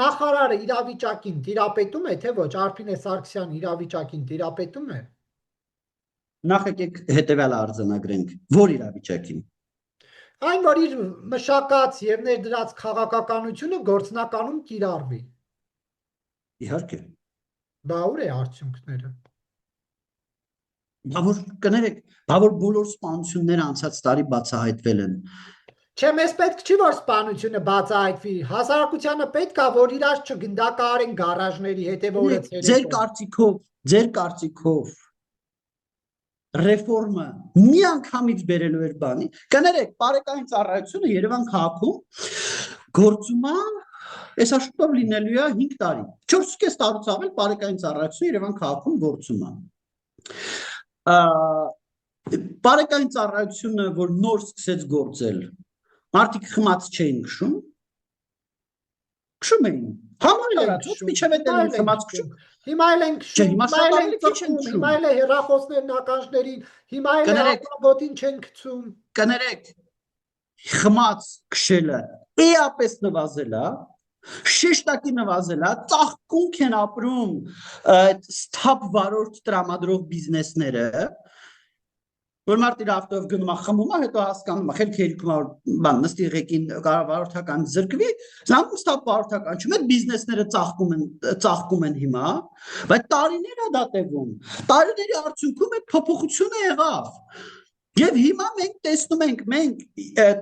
նախարարը իրավիճակին տիրապետում է, թե ոչ, Արփինե Սարգսյանը իրավիճակին տիրապետում է։ Նախ եկեք հետևյալը արձանագրենք, որ իրավիճակին։ Այն, որ իր մշակած եւ ներդրած քաղաքականությունը գործնականում կիրառվի։ Իհարկե։ Բա ուր է արդյունքները։ Բա որ կներեք, բա որ բոլոր սպանությունները անցած տարի բացահայտվել են։ Չէ, մեզ պետք չի, որ սպանությունը բացահայտվի, հասարակությանը պետք է, որ իրաց չգնդակահարեն գարաժների հետևորը Ձեր կարծիքով ռեֆորմը միանգամից բերելու էր բանի, կներեք, բարեկային ծառայությունը Երևան քաղաքում գործում է, այսա շուտով լինելու է 5 տարի, 4.5 տարուց ավել բարեկային ծառայությունը Երևան քաղաքում գործում է։ Բարեկային ծառայությունը, որ նոր սկսեց գործել, մարդիկ խմած չէին քշում էին, համալրացած միջև էտել խմած քշում։ Հիմա էլ են քշում, հիմա էլ է հեռախոսներն ականջներին, հիմա էլ է ապրագոտին չեն գցում։ Կներեք, խմած քշելը էապես նվազել է, շեշտակի նվազել է, ծաղկունք են ապրում սթափ վարորդ տրամադրող բիզնեսները, որ մարդ իր ավտոյով գնում է, խմում է, հետո հասկանում է, խելք երգում է, բան նստի ղեկին վարորդական զրկվի, զանգում սթափ վարորդական չում, այդ բիզնեսները ծաղկում են հիմա, բայց տարիներ է դա տևում, տարիների արդյունքում այդ փոփոխությունը եղավ։ Եվ հիմա մենք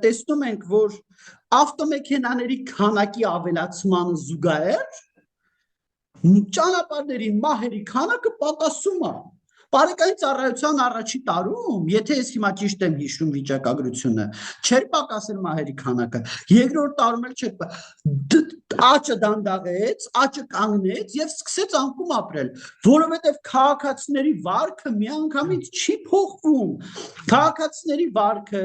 տեսնում ենք, որ ավտոմեքենաների քանակի ավելացմանը զուգահեռ ճանապարհների մահերի քանակը պակասում է։ Բարեկային ծառայության առաջի տարում, եթե ես հիմա ճիշտ եմ հիշում վիճակագրությունը, չէր պակասել մահերի քանակը, երկրորդ տարում էլ չէր, աճը դանդաղեց, աճը կանգնեց եւ սկսեց անկում ապրել, որովհետեւ քաղաքացիների վարքը միանգամից չի փոխվում։ Քաղաքացիների վարքը,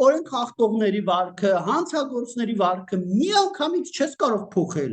օրենք խախտողների վարքը, հանցագործների վարքը միանգամից չես կարող փոխել։